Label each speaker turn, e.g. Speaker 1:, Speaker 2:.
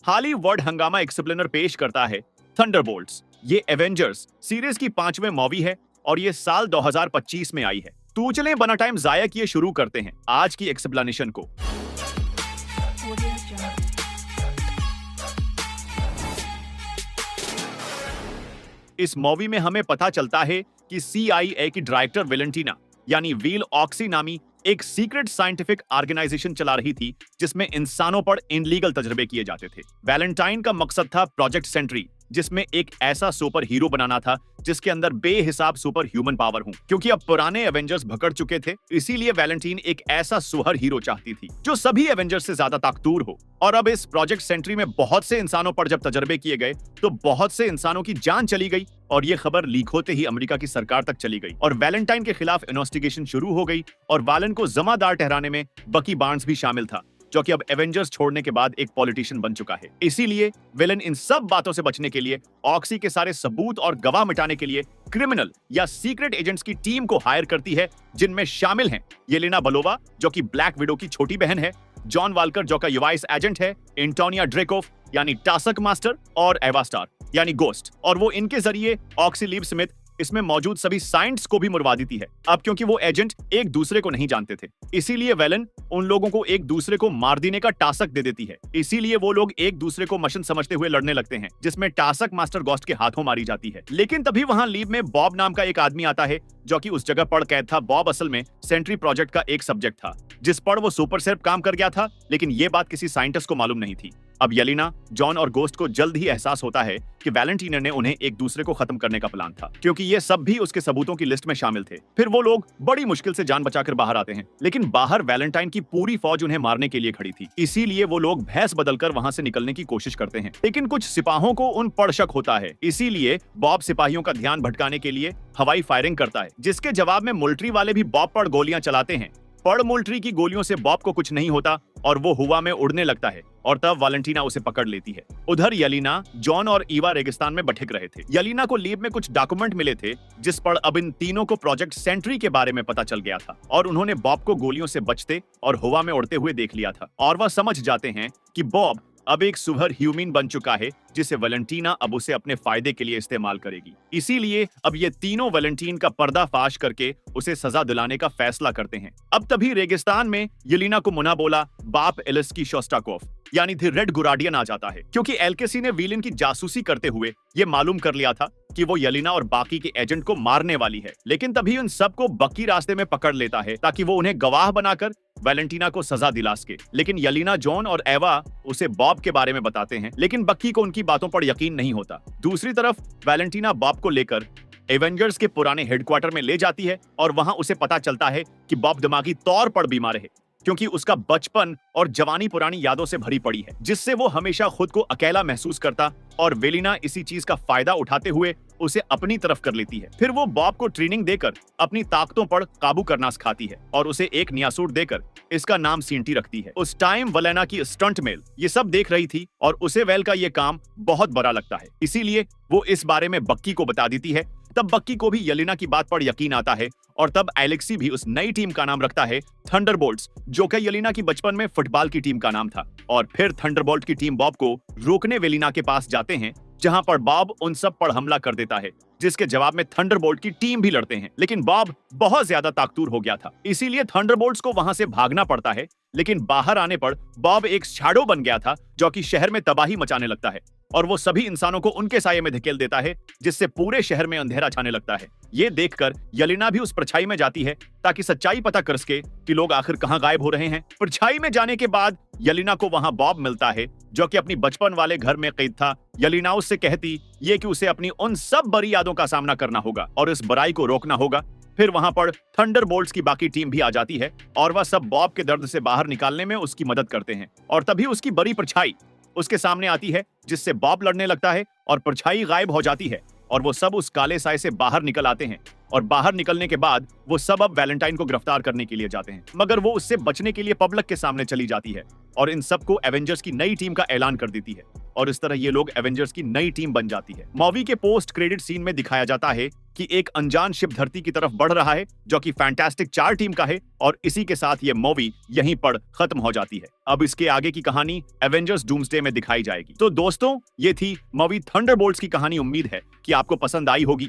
Speaker 1: Hollywood हंगामा explainer पेश करता है थंडरबोल्ट्स। ये एवेंजर्स सीरीज की 5वें मूवी है और ये साल 2025 में आई है। तो चलें बना टाइम जाया किए शुरू करते हैं आज की एक्सप्लेनेशन को। इस मूवी में हमें पता चलता है कि CIA की डायरेक्टर वेलेंटिना यानी व्हील ऑक्सी नामी एक सीक्रेट साइंटिफिक ऑर्गेनाइजेशन चला रही थी जिसमें इंसानों पर इनलीगल तजर्बे किए जाते थे। वैलेंटाइन का मकसद था प्रोजेक्ट सेंट्री, जिसमें एक ऐसा सुपर हीरो बनाना था जिसके अंदर बेहिसाब सुपर ह्यूमन पावर हो। क्योंकि अब पुराने एवेंजर्स भकड़ चुके थे, इसीलिए वैलेंटाइन एक ऐसा सुपर हीरो चाहती थी जो सभी एवेंजर्स से ज्यादा ताकतवर हो। और अब इस प्रोजेक्ट सेंट्री में बहुत से इंसानों पर जब तजर्बे किए गए तो बहुत से इंसानों की जान चली गई और ये खबर लीक होते ही अमेरिका की सरकार तक चली गई और वैलेंटाइन के खिलाफ इन्वेस्टिगेशन शुरू हो गई और वालन को जमादार ठहराने में बकी बार्न्स भी शामिल था, जो कि अब एवेंजर्स छोड़ने के बाद एक पॉलिटिशियन बन चुका है। इसीलिए विलन इन सब बातों से बचने के लिए ऑक्सी के सारे सबूत और गवाह मिटाने के लिए क्रिमिनल या सीक्रेट एजेंट्स की टीम को हायर करती है, जिनमें शामिल हैं येलेना बेलोवा जो कि ब्लैक विडो की छोटी बहन है, जॉन वाल्कर जो का यूएस एजेंट है, एंटोनिया ड्रेकोव यानी टास्क मास्टर और एवा स्टार यानी गोस्ट। और वो इनके जरिए ऑक्सी लीव स्मिथ इसमें मौजूद सभी साइंटिस्ट को भी मरवा देती है। अब क्योंकि वो एजेंट एक दूसरे को नहीं जानते थे, इसीलिए वेलन उन लोगों को एक दूसरे को मार देने का टास्क दे देती है। इसीलिए वो लोग एक दूसरे को मशन समझते हुए लड़ने लगते हैं, जिसमें टास्क मास्टर गोस्ट के हाथों मारी जाती है। लेकिन तभी वहां लीव में बॉब नाम का एक आदमी आता है जो कि उस जगह पर कैद था। बॉब असल में सेंट्री प्रोजेक्ट का एक सब्जेक्ट था जिस पर वो सुपर सेफ काम कर गया था, लेकिन ये बात किसी साइंटिस्ट को मालूम नहीं थी। अब येलेना, जॉन और गोस्ट को जल्द ही एहसास होता है कि वैलेंटीना ने उन्हें एक दूसरे को खत्म करने का प्लान था, क्योंकि ये सब भी उसके सबूतों की लिस्ट में शामिल थे। फिर वो लोग बड़ी मुश्किल से जान बचाकर बाहर आते हैं, लेकिन बाहर वैलेंटाइन की पूरी फौज उन्हें मारने के लिए खड़ी थी। इसीलिए वो लोग भैंस बदलकर वहां से निकलने की कोशिश करते हैं, लेकिन कुछ सिपाहों को उन पर शक होता है। इसीलिए बॉब सिपाहियों का ध्यान भटकाने के लिए हवाई फायरिंग करता है, जिसके जवाब में मिलिट्री वाले भी बॉब पर गोलियां चलाते हैं। पर मिलिट्री की गोलियों से बॉब को कुछ नहीं होता और वो हवा में उड़ने लगता है और तब वैलेंटीना उसे पकड़ लेती है। उधर येलेना, जॉन और ईवा रेगिस्तान में भटक रहे थे। येलेना को लीव में कुछ डॉक्यूमेंट मिले थे जिस पर अब इन तीनों को प्रोजेक्ट सेंट्री के बारे में पता चल गया था और उन्होंने बॉब को गोलियों से बचते और हवा में उड़ते हुए देख लिया था और वह समझ जाते हैं कि बॉब अब एक सुपर ह्यूमन बन चुका है जिसे वैलेंटीना अब उसे अपने फायदे के लिए इस्तेमाल करेगी। इसीलिए अब ये तीनों वैलेंटीन का पर्दाफाश करके उसे सजा दिलाने का फैसला करते हैं। अब तभी रेगिस्तान में येलेना को मुना बोला बाप एलिस्की शोस्टाकोव यानी द रेड गुराडियन आ जाता है, क्योंकि एलकेसी ने विलेन की जासूसी करते हुए ये मालूम कर लिया था कि वो येलेना और बाकी के एजेंट को मारने वाली है। लेकिन तभी उन सबको बक्की रास्ते में पकड़ लेता है ताकि वो उन्हें गवाह बनाकर वैलेंटीना को सजा दिला सके। लेकिन येलेना, जॉन और एवा उसे बॉब के बारे में बताते हैं, लेकिन बक्की को उनकी बातों पर यकीन नहीं होता। दूसरी तरफ वैलेंटीना बॉब को लेकर एवेंजर्स के पुराने हेडक्वार्टर में ले जाती है और वहां उसे पता चलता है कि बॉब दिमागी तौर पर बीमार है, क्योंकि उसका बचपन और जवानी पुरानी यादों से भरी पड़ी है, जिससे वो हमेशा खुद को अकेला महसूस करता और वेलिना इसी चीज का फायदा उठाते हुए उसे अपनी तरफ कर लेती है। फिर वो बॉब को ट्रेनिंग देकर अपनी ताकतों पर काबू करना सिखाती है और उसे एक नया सूट देकर इसका नाम सींटी रखती है। उस टाइम वलेना की स्टंट मेल ये सब देख रही थी और उसे वेल का ये काम बहुत बुरा लगता है, इसीलिए वो इस बारे में बक्की को बता देती है। तब बक्की को भी येलेना की बात पर यकीन आता है और तब एलेक्सी भी उस नई टीम का नाम रखता है थंडरबोल्ट्स, जो कि येलेना की बचपन में फुटबॉल की टीम का नाम था। और फिर थंडरबोल्ट की टीम बॉब को रोकने वेलिना के पास जाते हैं, जहां पर बॉब उन सब पर हमला कर देता है, जिसके जवाब में थंडरबोल्ट की टीम भी लड़ते हैं। लेकिन बॉब बहुत ज्यादा ताकतवर हो गया था, इसीलिए थंडरबोल्ट्स को वहां से भागना पड़ता है। लेकिन बाहर आने पर बॉब एक शैडो बन गया था जो कि शहर में तबाही मचाने लगता है और वो सभी इंसानों को उनके साये में धकेल देता है, जिससे पूरे शहर में अंधेरा छाने लगता है। ये देखकर येलेना भी उस परछाई में जाती है ताकि सच्चाई पता कर सके कि लोग आखिर कहां गायब हो रहे हैं। परछाई में जाने के बाद येलेना को वहां बॉब मिलता है जो कि अपनी बचपन वाले घर में कैद था। येलेना उससे कहती ये कि उसे अपनी उन सब बुरी यादों का सामना करना होगा और इस बुराई को रोकना होगा। फिर वहां पर थंडरबोल्ट्स की बाकी टीम भी आ जाती है और वह सब बॉब के दर्द से बाहर निकालने में उसकी मदद करते हैं। और तभी उसकी बड़ी परछाई उसके सामने आती है, जिससे बॉब लड़ने लगता है और परछाई गायब हो जाती है और वो सब उस काले साए से बाहर निकल आते हैं और बाहर निकलने के बाद वो सब अब वैलेंटाइन को गिरफ्तार करने के लिए जाते हैं, मगर वो उससे बचने के लिए पब्लिक के सामने चली जाती है और इन सबको एवेंजर्स की नई टीम का ऐलान कर देती है और इस तरह ये लोग एवेंजर्स की नई टीम बन जाती है। मूवी के पोस्ट क्रेडिट सीन में दिखाया जाता है कि एक अनजान शिप धरती की तरफ बढ़ रहा है जो कि फैंटास्टिक 4 टीम का है और इसी के साथ ये मूवी यहीं पर खत्म हो जाती है। अब इसके आगे की कहानी एवेंजर्स डूम्सडे में दिखाई जाएगी। तो दोस्तों, ये थी मूवी थंडरबोल्ट्स की कहानी। उम्मीद है कि आपको पसंद आई होगी।